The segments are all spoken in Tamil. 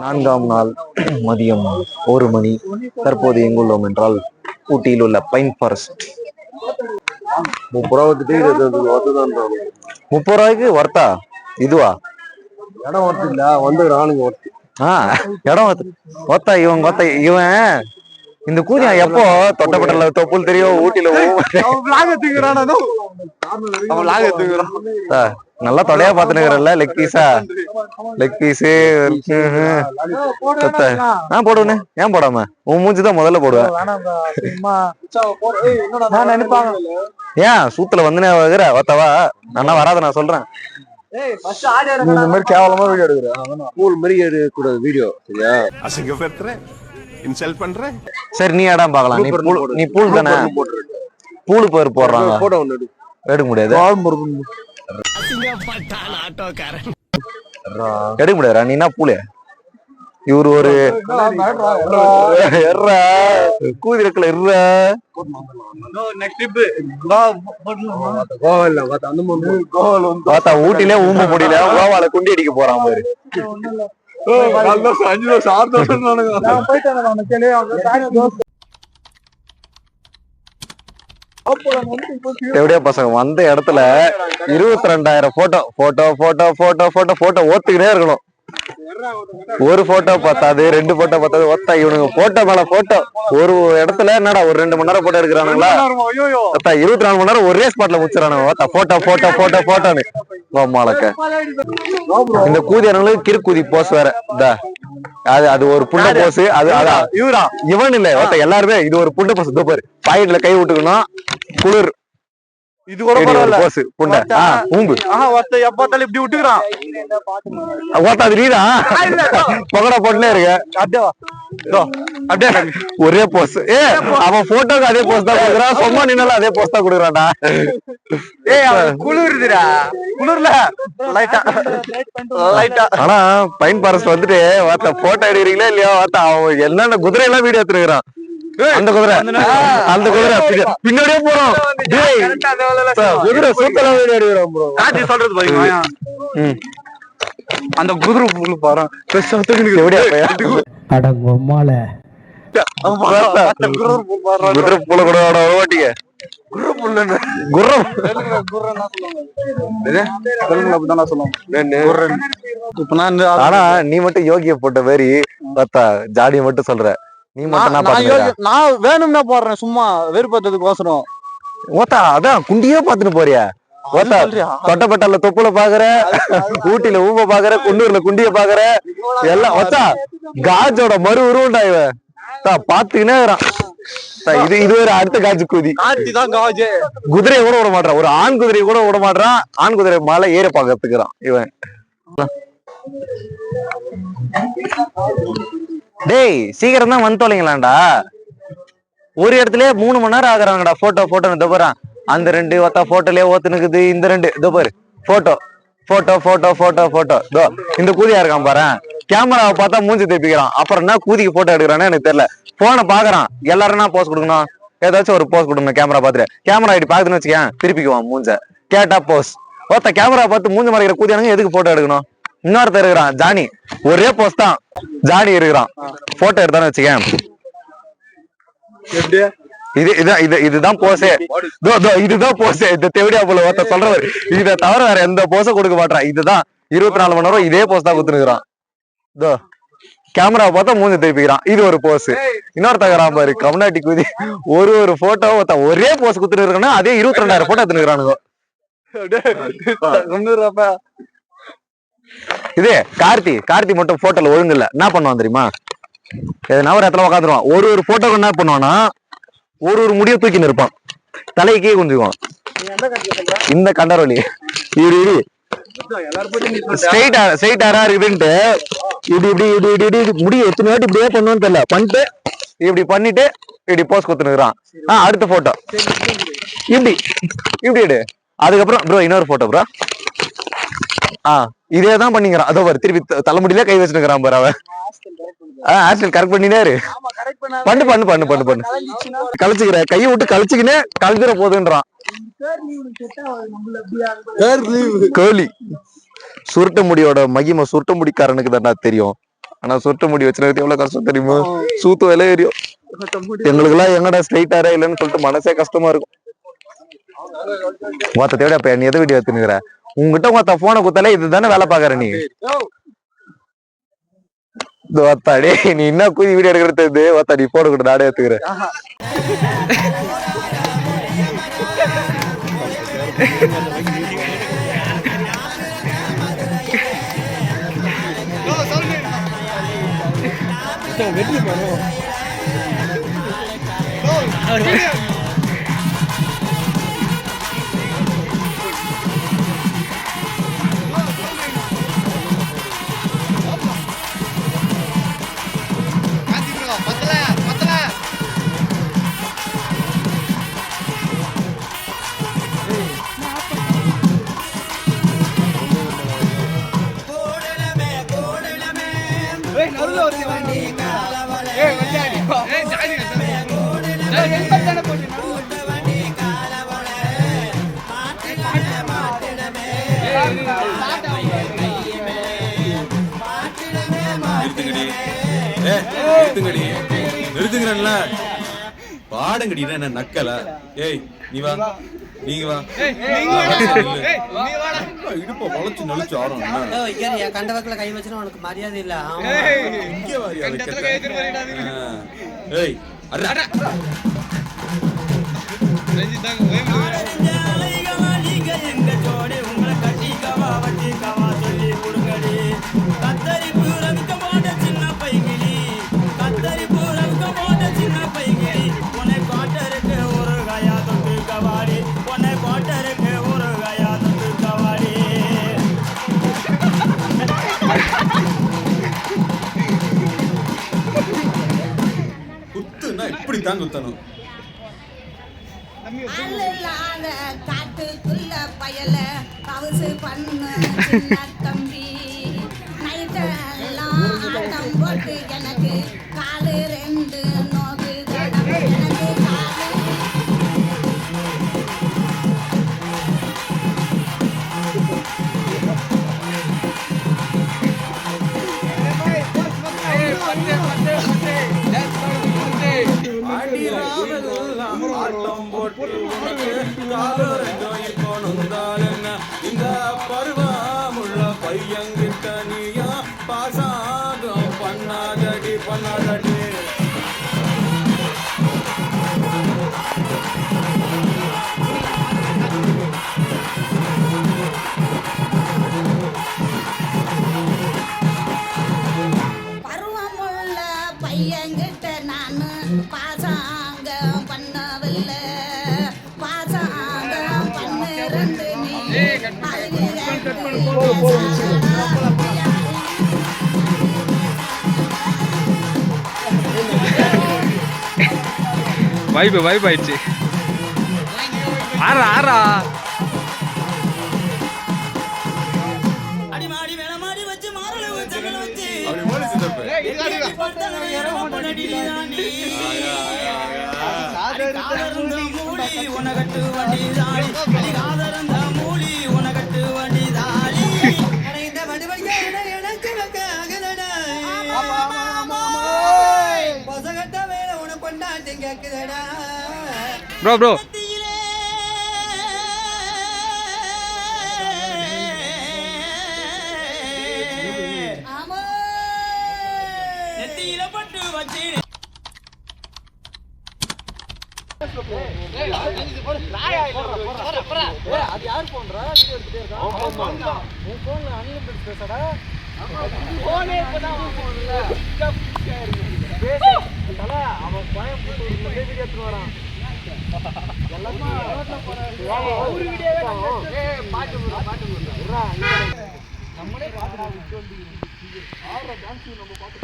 4ஆம் நாள் மதியம் 1 மணி. தற்போது எங்குள்ளோம் என்றால் ஊட்டியில் உள்ள பைன் ஃபாரஸ்ட். 30 ரூபாய்க்கு வர்த்தா இதுவா? இடம் ஒர்த்து இல்ல வந்து ஆளுங்க ஒர்த்து. இடம் ஒத்தா இவன் இந்த கூதியா எப்போ தொட்டப்பட்டல தொப்புள் தெரியும் ஊட்டில நல்லா தொலையா பாத்துனுக்குறல்ல. லெக் பீஸா லெக் பீஸு போடுவேன்னு ஏன் போடாம உன் மூஞ்சிதான் முதல்ல போடுவேன். ஏன் சூத்துல வந்துனே ஒத்தவா நான் வராத நான் சொல்றேன். இந்த மாதிரி கேவலமா வீடியோ எடுக்கிறேன். பூல் மாதிரி எடுக்க கூடாது வீடியோ. சரியா? அசிங்கப்படுத்துறேன், இன்சல்ட் பண்றேன். சரி நீ இடம் பாக்கலாம். நீ பூல் தானே பூலு பேர் போடுறாங்க. போட்டோ ஒண்ணு எடுக்க முடியாது. எடுக்க முடியாதா? நீ என்ன பூலு? இவரு ஒரு கூதி இருக்கல ஊட்டிலே ஊம்ப முடியல கோவால குண்டி அடிக்க போறான் பாரு. எப்படியா பசங்க வந்த இடத்துல 22,000 போட்டோ ஓத்துக்கிட்டே இருக்கணும். ஒரு போட்டோ பார்த்தாது, 2 போட்டோ பார்த்தாது. ஒத்தா இவனுங்க போட்டோ மேல போட்டோ ஒரு இடத்துல என்னடா ஒரு 2 மணி நேரம் போட்டோ எடுக்கிறானுங்களா? 24 மணி நேரம் ஒரே ஸ்பாட்ல முடிச்சிடறானுங்க. போட்டோன்னு இந்த கூதியானங்களுக்கு கிறுக்குதி போஸ் வேற. அது ஒரு புண்ட போஸ். இவன் இல்ல எல்லாருமே இது ஒரு புண்ட போஸ். பாரு பாக்கெட்ல கை விட்டுக்கணும். குளிர் இது கூட பரவாயில்ல. புண்டை ஊம்பு இப்படி விட்டுக்கிறான். பகடா போட்டுனே இருக்கு. அப்படியே ஒரே போஸ். அவன் போட்டோக்கு அதே போஸ் தான் கொடுக்குறான். சொம்மா நின்னாலும் அதே போஸ் தான் கொடுக்குறான்டா. குளிர்துடா குளிர்ல லைட்டா. ஆனா பைன் ஃபாரஸ்ட் வந்துட்டு போட்டோ எடுக்கிறீங்களா இல்லையா? அவன் என்னென்ன குதிரை எல்லாம் வீடியோ எடுத்துருக்கான். அந்த குதிரை பின்னாடியே போறோம். குதிரை சூத்தலாம் வீடியோ எடுக்கிறோம் ப்ரோ. காட்சி சொல்றது பாத்தீங்களா? அந்த குதிரை புல்லு பாரு. குதிரை புள்ள கூட ஓட்டிக்க. ஆனா நீ மட்டும் யோகிய போட்ட மாதிரி ஜாடிய மட்டும் சொல்ற. நீ மட்டும் நான் வேணும்னா போடுறேன் சும்மா வெறுப்பதுக்கோசரம். அதான் குண்டியே பாத்துட்டு போறியா? தொட்டப்பட்டால தொப்புல பாக்குற, ஊட்டில ஊம்ப பாக்குற, குன்னூர்ல குண்டிய பாக்குற. எல்லாம் காஜோட மறு உருவண்டா இவன். பாத்துக்கினே இது ஒரு அடுத்த காஜு கூதி. குதிரையை கூட விட மாட்டான். ஒரு ஆண் குதிரையை கூட விட மாட்டான். ஆண் குதிரை மேல ஏற பாக்கிறதுக்குறான் இவன். டேய் சீக்கிரம் தான் வந்து தொலைங்களாண்டா. ஒரு இடத்துல 3 மணி நேரம் ஆகுறாங்கடா. போட்டோ போறான். அந்த 2 போட்டோலயே ஓத்துனுக்குது. இந்த 2 இதோ பாரு போட்டோ. இந்த கூதியா இருக்கான் பாரு. கேமராவை பார்த்தா மூஞ்சி தேப்பிக்கிறான். அப்புறம் என்ன கூதிக்கு போட்டோ எடுக்கிறான்னு எனக்கு தெரியல. போனை பாக்குறான். எல்லாரும் என்ன போஸ் கொடுக்கணும்? ஏதாச்சும் ஒரு போஸ் கொடுக்கணும். கேமரா பாத்துட்டு கேமரா இப்படி பாக்குதுன்னு வச்சுக்கேன் திருப்பிக்குவான் மூஞ்ச. கேட்டா போஸ். கேமரா பார்த்து மூஞ்சி மறைக்கிற கூதியானுங்க எதுக்கு போட்டோ எடுக்கணும்? இன்னொருத்தர் இருக்கிறான் ஜானி. ஒரே போஸ் தான் ஜானி இருக்கிறான். போட்டோ எடுத்தான்னு வச்சுக்கேன். இதுதான் போஸே. இதுதான் போஸே. இந்த தேவடியா போல ஒருத்த சொல்றவர். இதை தவிர வேற எந்த போஸும் கொடுக்க மாட்டான். இதுதான் 24 மணி நேரம் இதே போஸ் தான் கொடுத்துருக்கான். கேமராவை பார்த்தா மூஞ்சி திருப்பிக்கிறான். இது ஒரு போஸ். இன்னொருத்தகிறான் பாரு கம்னாட்டி கூதி. ஒரு போட்டோ ஒரே போஸ் கொடுத்துட்டு இருக்கானா. அதே 22,000 போட்டோ எடுத்துக்கிறானுங்க. இதே கார்த்தி மட்டும் போட்டோல ஒழுங்கு இல்ல. என்ன பண்ணுவான் தெரியுமா? எதனா ஒரு இடத்துல உட்காந்துருவான். ஒரு போட்டோக்கு என்ன பண்ணுவான்னா ஒரு முடிய தூக்கின்னு இருப்பான். தலைக்கே கொஞ்சுவான். இந்த கண்டரோலி ஸ்ட்ரெயிட்டா இருக்குதுன்ட்டு இப்படி முடிய எத்தனை வாட்டி இப்படியே பண்ணுவான்னு தெரியல. பண்ணிட்டு இப்படி பண்ணிட்டு இப்படி போஸ் கொடுத்துனுக்குறான். அடுத்த போட்டோ இப்படி எடு. அதுக்கப்புறம் ப்ரோ இன்னொரு போட்டோ ப்ரோ. இதேதான் பண்ணிக்கிறான். அதோ பாரு திருப்பி தலைமுடியில கை வச்சுக்கிறான் பாரு அவன். ஹேர்ஸ்டைல் கரெக்ட் பண்ணினாரு. பண்ணு கழிச்சுக்கிற கையை விட்டு கழிச்சுக்கினே கழிச்சுற போதுன்றான். கோழி சுருட்ட முடியோட மகிமை சுருட்ட முடிக்காரனுக்கு தான்டா தெரியும். ஆனா சொட்டு முடி வச்சுருக்கு எவ்வளவு கஷ்டம் தெரியுமா? சூத்து விலை ஏறியும். எங்களுக்கு எல்லாம் எங்கடா ஸ்ட்ரைட் ஹேரே இல்லைன்னு சொல்லிட்டு மனசே கஷ்டமா இருக்கும். மொத்த தேவையா இப்ப நீ எதை வீடியோ எடுத்துனுக்குற? உங்ககிட்ட மொத்த போனை குத்தாலே இதுதானே வேலை பாக்குற நீ. ஒத்தாடி நீ என்ன கூதி வீடியோ எடுக்கிறது ஒத்தாடி போட கூட நாடே எடுத்துக்கிறேன். வெற்றி பண்ணும் நிறுத்துங்கடா பாடுங்கடி என்ன நக்கல. ஏய் நீ வா நீங்க வா இடுப்ப வளைச்சு நெளிச்சு ஆடும். கண்டவக்கில் கை வச்சுனா உனக்கு மரியாதை இல்ல. ஏய் குத்துனா இப்படி தான் குத்தணும். காட்டுக்குள்ள பயல பவுசு பண்ணு சின்ன தம்பி நைட்டெல்லாம் ஆட்டம் போட்டு எனக்கு காலு ரெண்டு நோகு எனக்கு காலு இந்த பருவமுள்ள பையங்கிட்ட நீயா பாசாகம் பண்ணாதடி பண்ணாதடி. பருவமுள்ள பையன்கிட்ட நானு பாசாங்க பண்ணவில்லை. வைப் ஆயிடுச்சு. ஆறா ஆறா அடிமாடி வேளமாடி வச்சு மாறல வச்சு வச்சு அப்படி போலி சித்தப்பே மூலி உனகட்டு வண்டி தாடி அடிகாதரந்த மூலி உனகட்டு வண்டி தாடி இந்த வடிவல் எனக்கு அகதடா பசகட்ட வேலை உன கொண்டாட்டி கேக்குதடா. ப்ரோ நெத்தியில பட்டு வச்சு அது யார் போன்றா வீடியோ எடுத்துட்டே இருக்கான். உன் போன்ல அன்லிமிட்டட் பேசடா. போனே இப்பதான் போன்ல பேச தல அவன் கோயம்புத்தூர்ல இருந்து வீடியோ எடுத்து வரான். எல்லாரும் ஒரு வீடியோவே பாட்டு விடுறா நம்மளே பாட்டு விட்டு ஆடுற டான்ஸ் நம்ம பாட்டு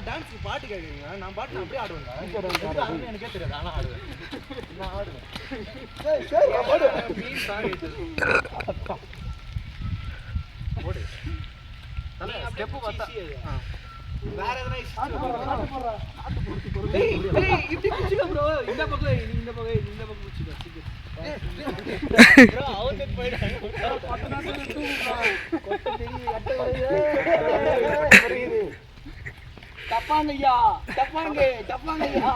டான்ஸ்க்கு பாட்டு கேட்குறீங்க. நான் பாட்டு நான் அப்படியே ஆடுவேன். எனக்கே தெரியாது ஆனால் ஆடுவேன். நான் ஆடுவேன். ஸ்டெப்பு பார்த்தா வேற எதனா இப்படி குச்சிக்க ப்ரோ. இந்த பக்கம் இந்த பக்கம் இந்த பக்கம் குச்சிக்க ப்ரோ. அவங்க போயிடாங்க 10 நாள் தூங்குறா. கொட்ட தெரிய அட்டை டப்பாங்கய்யா டப்பாங்கய்யா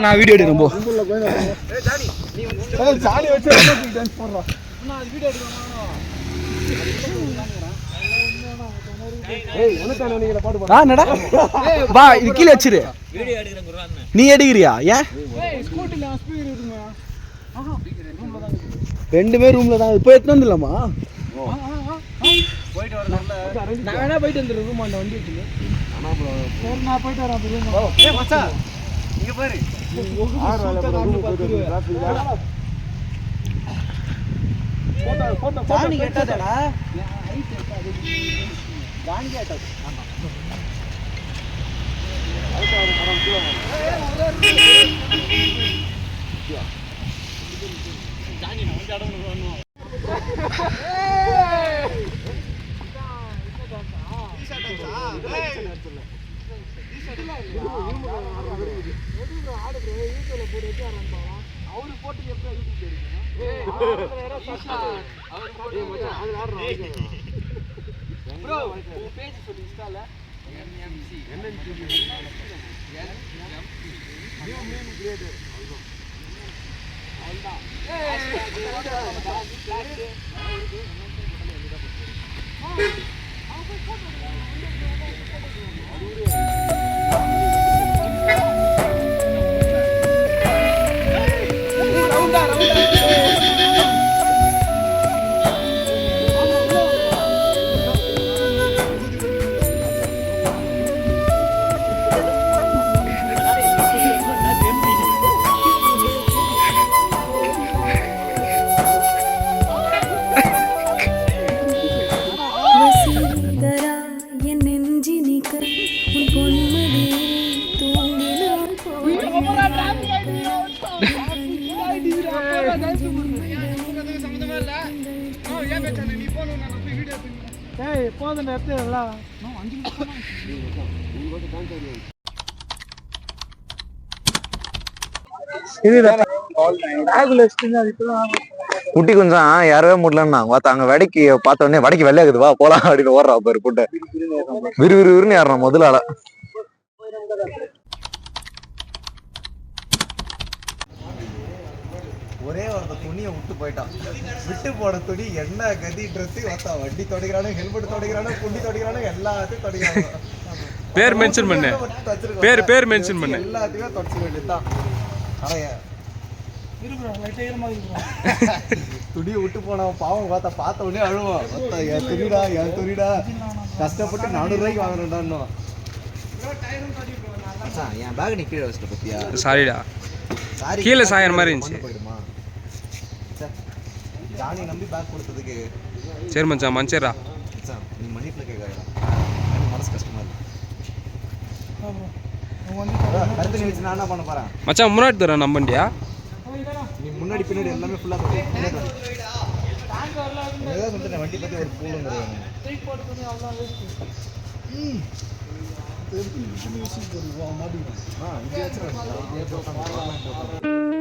நான் வீடியோ எடுக்கிறேன் போ. வா இது கீழே வச்சிரு. நீ எடுக்கிறியா? ஏன் ரெண்டுமே ரூம்ல தான் இப்போ எடுத்து வந்துடலாமா? நான் வேணா போயிட்டு வந்துடுறேன் ரூம் அந்த வண்டி வச்சுங்க. நான் போயிட்டு வரேன். மச்சான் இங்க பாரு ஜானி கேட்டாதடா. ஜானி கேட்டாது. ஜானி நான் வந்து அடங்க வரணும். அவரு போட்டு எப்படி யூடியூப் ப்ரோ பேஜ் சொல்லு இன்ஸ்டால குட்டி கொஞ்சம் யாரவே முடியலன்னா அங்க வடைக்கு பார்த்த உடனே வடைக்கு வெள்ளையாக்குது வா போலாம் அப்படின்னு ஓடுறா பாரு புட்டை விறுவிறுன்னு ஏறான் முதலால. ஒரே ஒரு துணியை விட்டு போயிட்டான். விட்டு போன துணி என்ன கதி ட்ரெஸ் வண்டி தொடக்கிறானு ஹெல்மெட் தொடக்கிறானு குண்டி தொடக்கிறானு எல்லாத்தையும் தொடக்கிறாங்க. பேர் மென்ஷன் பண்ணு. பேர் மென்ஷன் பண்ணு. எல்லாத்தையுமே தொடச்சு வேண்டியதுதான். துணியை விட்டு போனவன் பாவம் பார்த்த உடனே அழுவான். என் துணிடா கஷ்டப்பட்டு 400 ரூபாய்க்கு வாங்குறேன்டான்னு. என் பேக் நீ கீழே வச்சுட்ட பத்தியா? சாரிடா, கீழே சாயற மாதிரி இருந்துச்சு. போயிடுமா ஜானி நம்பி பேக் கொடுத்ததுக்கு. சரி மச்சான் மன்னிச்சிடுறா. நீ மன்னிப்புல கேட்கறா. எனக்கு மனசு கஷ்டமா இருக்கு. கருத்து நீ வச்சு நான் என்ன பண்ண போறேன்? மச்சான் முன்னாடி தரேன் நம்பண்டியா? நீ முன்னாடி பின்னாடி எல்லாமே ஃபுல்லா ஏதாவது சொல்லிட்டு வண்டி பத்தி ஒரு பூலுங்க. மாட்டிக்கிட்டேன்.